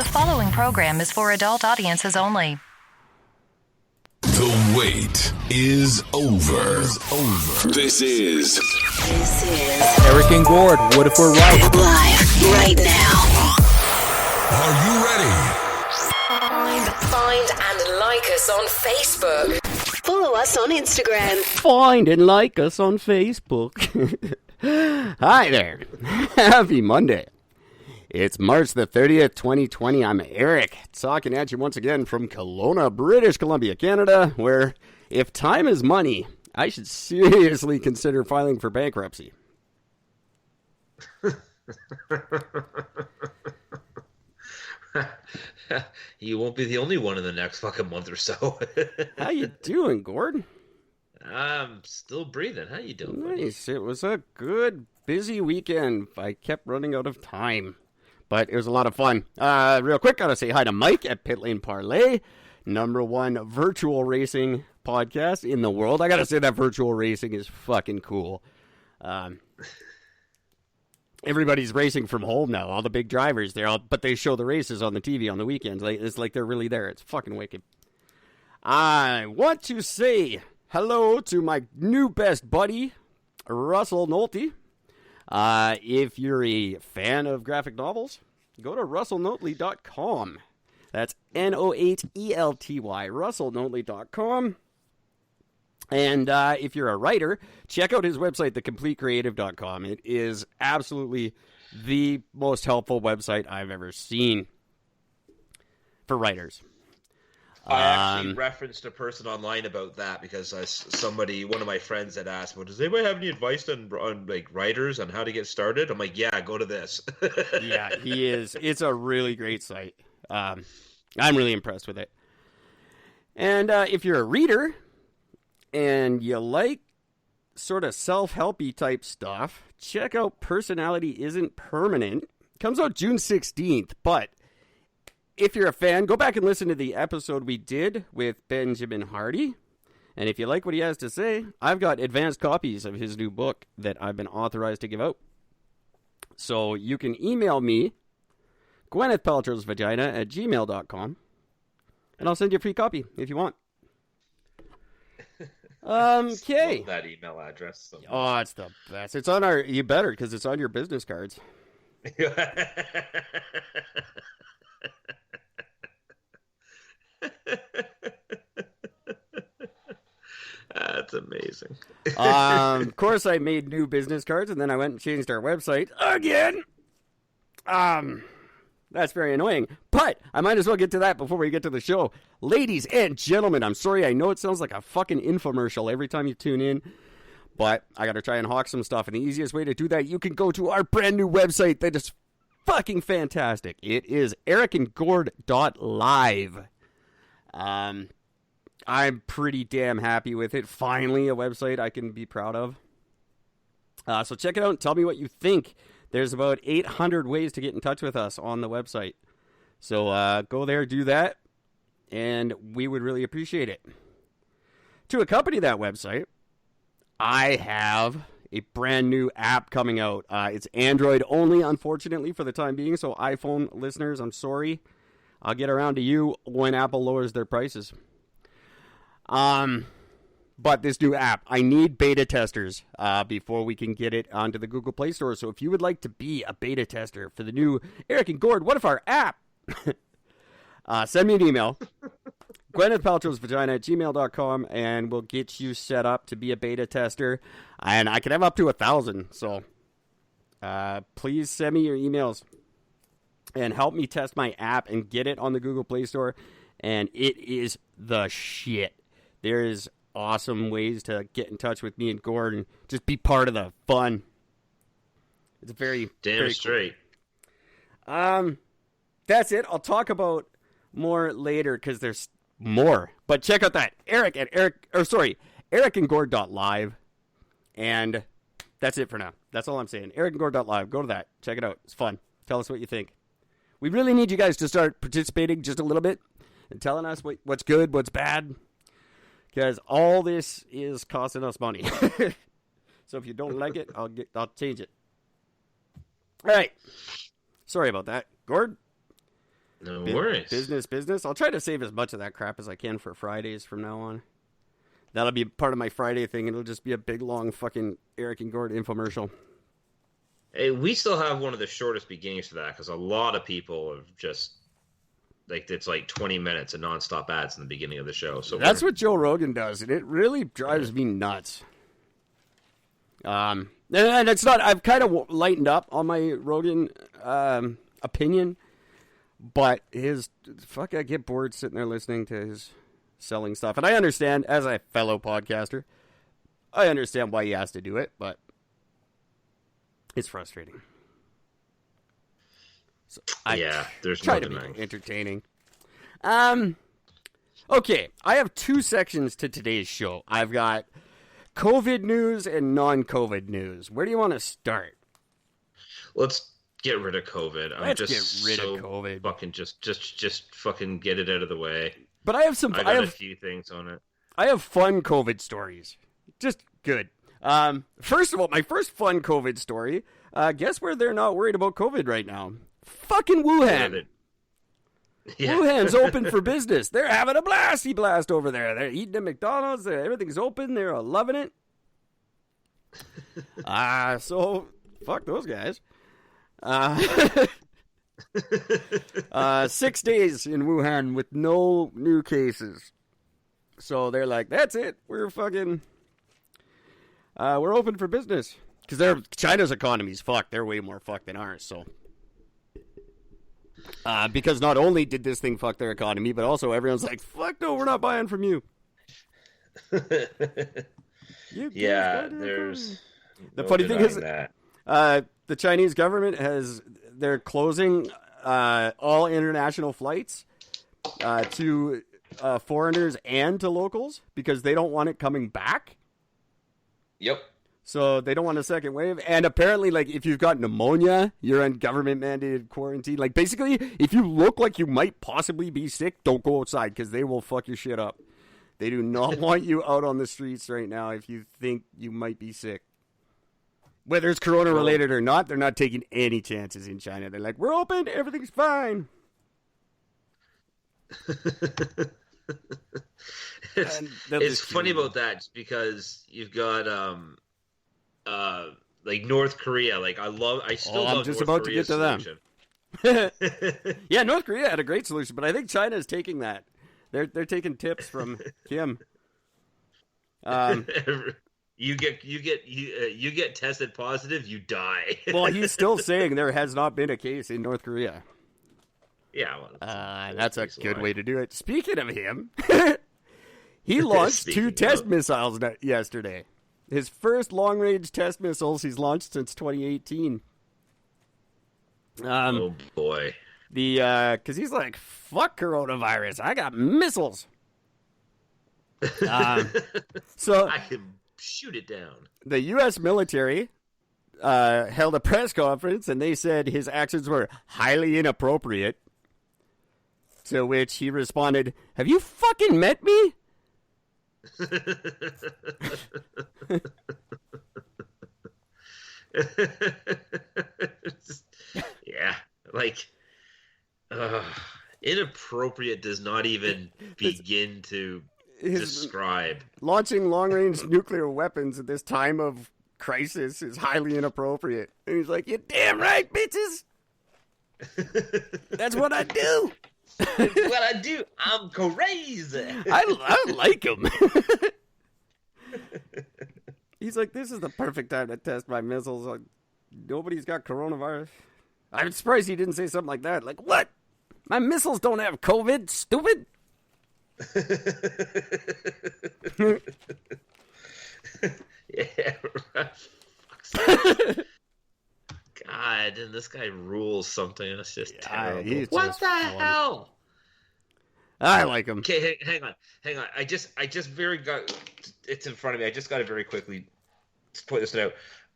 The following program is for adult audiences only. The wait is over. This is Eric and Gord. What if we're right? Live right now. Are you ready? Find and like us on Facebook. Follow us on Instagram. Find and like us on Facebook. Hi there. Happy Monday. It's March the 30th, 2020. I'm Eric, talking at you once again from Kelowna, British Columbia, Canada, where if time is money, I should seriously consider filing for bankruptcy. You won't be the only one in the next fucking month or so. How you doing, Gord? I'm still breathing. How you doing, buddy? Nice. It was a good, busy weekend. I kept running out of time, but it was a lot of fun. Real quick, gotta say hi to Mike at Pit Lane Parlay, #1 virtual racing podcast in the world. I gotta say that virtual racing is fucking cool. Everybody's racing from home now. All the big drivers, but they show the races on the TV on the weekends. It's like they're really there. It's fucking wicked. I want to say hello to my new best buddy, Russell Nolte. If you're a fan of graphic novels, go to russellnotley.com. That's Noelty, russellnotley.com. And if you're a writer, check out his website, thecompletecreative.com. It is absolutely the most helpful website I've ever seen for writers. I actually referenced a person online about that because one of my friends had asked, "Well, does anybody have any advice on like writers on how to get started?" I'm like, "Yeah, go to this." Yeah, he is. It's a really great site. I'm really impressed with it. And if you're a reader and you like sort of self-helpy type stuff, check out Personality Isn't Permanent. It comes out June 16th, but if you're a fan, go back and listen to the episode we did with Benjamin Hardy. And if you like what he has to say, I've got advanced copies of his new book that I've been authorized to give out. So you can email me, gwynethpaltrowsvagina@gmail.com, and I'll send you a free copy if you want. Okay. Love that email address. So Oh, it's the best. It's on our. You better, because it's on your business cards. That's amazing. Of course, I made new business cards, and then I went and changed our website again. That's very annoying, but I might as well get to that before we get to the show. Ladies and gentlemen, I'm sorry, I know it sounds like a fucking infomercial every time you tune in, but I gotta try and hawk some stuff, and the easiest way to do that, you can go to our brand new website that is fucking fantastic. It is ericandgord.live. I'm pretty damn happy with it. Finally, a website I can be proud of. So check it out and tell me what you think. There's about 800 ways to get in touch with us on the website. So go there, do that, and we would really appreciate it. To accompany that website, I have a brand new app coming out. It's Android only, unfortunately, for the time being. So iPhone listeners, I'm sorry. I'll get around to you when Apple lowers their prices. But this new app, I need beta testers before we can get it onto the Google Play Store. So if you would like to be a beta tester for the new Eric and Gord, what if our app? Send me an email, gwynethpaltrowsvagina@gmail.com, and we'll get you set up to be a beta tester. And I can have up to 1,000. So please send me your emails and help me test my app and get it on the Google Play Store. And it is the shit. There is awesome ways to get in touch with me and Gord and just be part of the fun. It's very very straight. Cool. That's it. I'll talk about more later because there's more. But check out that ericandgord.live, and that's it for now. That's all I'm saying. ericandgord.live. Go to that. Check it out. It's fun. Tell us what you think. We really need you guys to start participating just a little bit and telling us what's good, what's bad. Because all this is costing us money. So if you don't like it, I'll change it. All right. Sorry about that. Gord? No worries. Business. I'll try to save as much of that crap as I can for Fridays from now on. That'll be part of my Friday thing. It'll just be a big, long fucking Eric and Gord infomercial. Hey, we still have one of the shortest beginnings to that because a lot of people have just it's like 20 minutes of nonstop ads in the beginning of the show. So that's what Joe Rogan does, and it really drives me nuts. And it's not. I've kind of lightened up on my Rogan opinion, but I get bored sitting there listening to his selling stuff, and I understand as a fellow podcaster, I understand why he has to do it, but it's frustrating. So there's try to be entertaining. Okay, I have two sections to today's show. I've got COVID news and non-COVID news. Where do you want to start? Let's get rid of COVID. Let's get rid of COVID. Fucking just fucking get it out of the way. But I have a few things on it. I have fun COVID stories. Just good. First of all, my first fun COVID story. Guess where they're not worried about COVID right now? Fucking Wuhan. Yeah. Wuhan's open for business. They're having a blasty blast over there. They're eating at McDonald's. Everything's open. They're loving it. So fuck those guys. 6 days in Wuhan with no new cases. So they're like, that's it. We're fucking, we're open for business. Because China's economy's fucked. They're way more fucked than ours, so. Because not only did this thing fuck their economy, but also everyone's like, fuck no, we're not buying from you. There's... The funny thing is, the Chinese government they're closing all international flights to foreigners and to locals because they don't want it coming back. Yep. So they don't want a second wave. And apparently, like, if you've got pneumonia, you're in government-mandated quarantine. Like, basically, if you look like you might possibly be sick, don't go outside because they will fuck your shit up. They do not want you out on the streets right now if you think you might be sick. Whether it's corona-related or not, they're not taking any chances in China. They're like, we're open, everything's fine. It's funny about that because you've got like North Korea. Like I'm just North about Korea's to get to them. Yeah, North Korea had a great solution, but I think China is taking that. They're taking tips from Kim. You get tested positive, you die. Well, he's still saying there has not been a case in North Korea. Yeah, that's a good way to do it. Speaking of him, he launched two test missiles yesterday. His first long-range test missiles he's launched since 2018. Oh boy! Because he's like, fuck coronavirus, I got missiles. So I can shoot it down. The U.S. military held a press conference, and they said his actions were highly inappropriate. To which he responded, "Have you fucking met me?" Yeah, like inappropriate does not even begin to describe. Launching long-range nuclear weapons at this time of crisis is highly inappropriate. And he's like, "You're damn right, bitches. That's what I do. That's what I do. I'm crazy." I like him. He's like, "This is the perfect time to test my missiles. Like, nobody's got coronavirus." I'm surprised he didn't say something like that. Like, what? My missiles don't have COVID, stupid. Yeah, God, and this guy rules something. That's just terrible. What the hell? I like him. Okay, hang on. I just it's in front of me. I just got to very quickly point this out.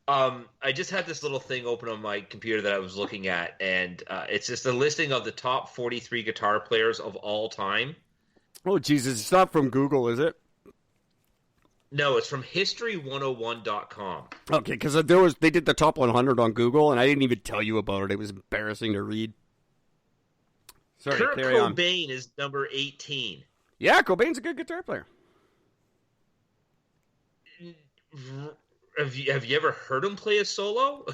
I just had this little thing open on my computer that I was looking at, and it's just a listing of the top 43 guitar players of all time. Oh, Jesus. It's not from Google, is it? No, it's from history101.com. Okay, because they did the top 100 on Google, and I didn't even tell you about it. It was embarrassing to read. Sorry, Kurt carry on. Cobain is number 18. Yeah, Cobain's a good guitar player. Have you ever heard him play a solo?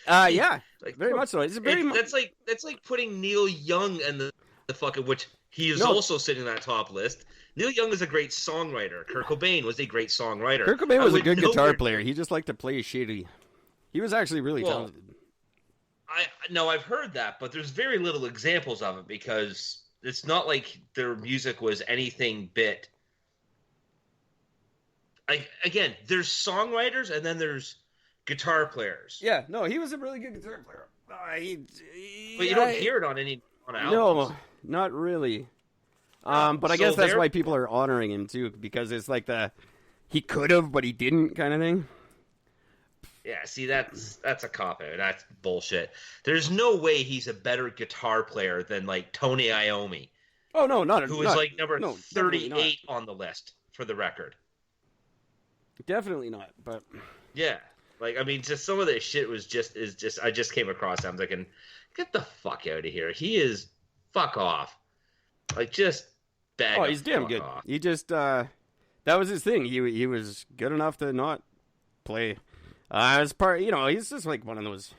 Yeah, very much so. It's very that's like putting Neil Young in the fucking, which he is also sitting on that top list. Neil Young is a great songwriter. Kurt Cobain was a great songwriter. Kurt Cobain was a good guitar player. He just liked to play shitty. He was actually really talented. I've heard that, but there's very little examples of it because it's not like their music was anything but. Again, there's songwriters and then there's guitar players. Yeah, no, he was a really good guitar player. But you don't hear it on albums. No, not really. But I guess that's why people are honoring him too, because it's like he could have, but he didn't kind of thing. Yeah, see, that's a cop-out. That's bullshit. There's no way he's a better guitar player than, like, Tony Iommi. Oh, no, who is, like, number 38 on the list, for the record. Definitely not, but... Yeah. Like, I mean, just some of this shit is just... I just came across him. I was like, get the fuck out of here. He is... Fuck off. Like, just... Oh, he's damn good. Off. He just... that was his thing. He was good enough to not play... as part, he's just like one of those,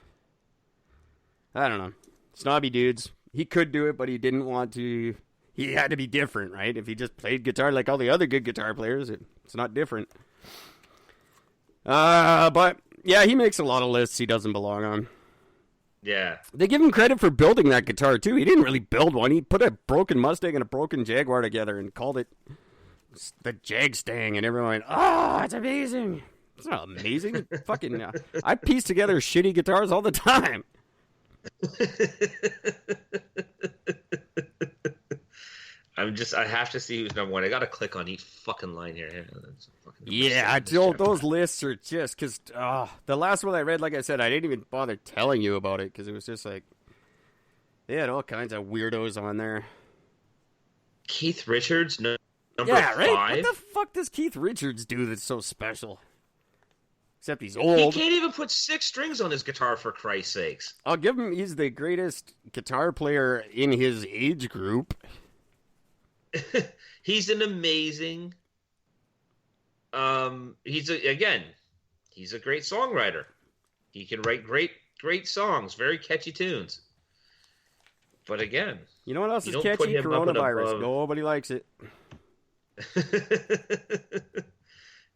I don't know, snobby dudes. He could do it, but he didn't want to. He had to be different, right? If he just played guitar like all the other good guitar players, it's not different. But yeah, he makes a lot of lists he doesn't belong on. Yeah. They give him credit for building that guitar, too. He didn't really build one. He put a broken Mustang and a broken Jaguar together and called it the Jag-Stang, and everyone went, oh, it's amazing. It's not amazing. Fucking, I piece together shitty guitars all the time. I have to see who's number one. I gotta click on each fucking line here. Yeah, those lists are just, because the last one I read, like I said, I didn't even bother telling you about it, because it was just like, they had all kinds of weirdos on there. Keith Richards, number 5? Right? What the fuck does Keith Richards do that's so special? Except he's old. He can't even put 6 strings on his guitar, for Christ's sakes. I'll give him, he's the greatest guitar player in his age group. He's an amazing... he's a great songwriter. He can write great songs, very catchy tunes. But again... You know what else is catchy? Coronavirus. Nobody likes it.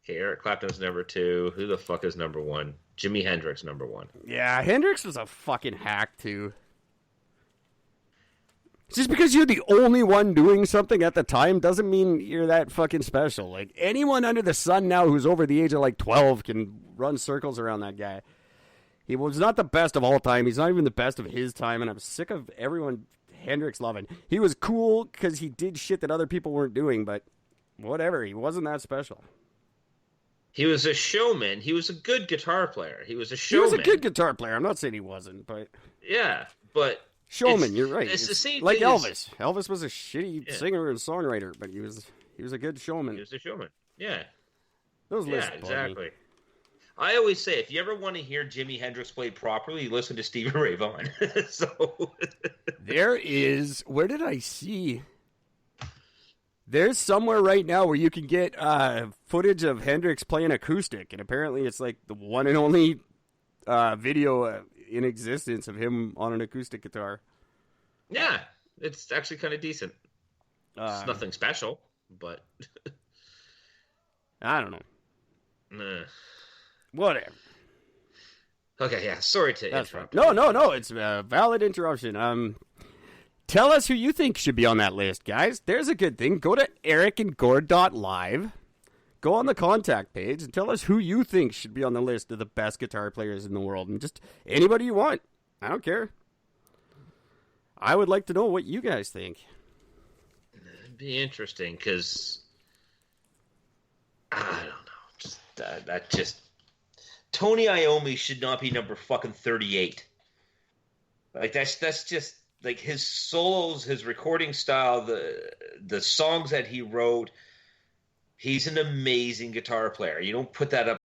Okay, Eric Clapton's number 2. Who the fuck is number 1? Jimi Hendrix, number 1. Yeah, Hendrix was a fucking hack, too. Just because you're the only one doing something at the time doesn't mean you're that fucking special. Like, anyone under the sun now who's over the age of, like, 12 can run circles around that guy. He was not the best of all time. He's not even the best of his time, and I'm sick of everyone Hendrix loving. He was cool because he did shit that other people weren't doing, but whatever. He wasn't that special. He was a showman. He was a good guitar player. He was a showman. He was a good guitar player. I'm not saying he wasn't, but... Yeah, but... Showman, you're right. It's the same like thing Elvis. Elvis was a shitty singer and songwriter, but he was a good showman. He was a showman. Yeah. Those lists exactly. Me. I always say, if you ever want to hear Jimi Hendrix play properly, listen to Stevie Ray Vaughan. So there is... Where did I see... There's somewhere right now where you can get footage of Hendrix playing acoustic, and apparently it's like the one and only video in existence of him on an acoustic guitar. Yeah, it's actually kind of decent. It's nothing special, but... I don't know. Whatever. Okay, yeah, sorry to interrupt. No, it's a valid interruption. Tell us who you think should be on that list, guys. There's a good thing. Go to ericandgord.live. Go on the contact page and tell us who you think should be on the list of the best guitar players in the world. And just anybody you want. I don't care. I would like to know what you guys think. It'd be interesting because I don't know. Just Tony Iommi should not be number fucking 38. Like that's just like his solos, his recording style, the songs that he wrote. He's an amazing guitar player. You don't put that up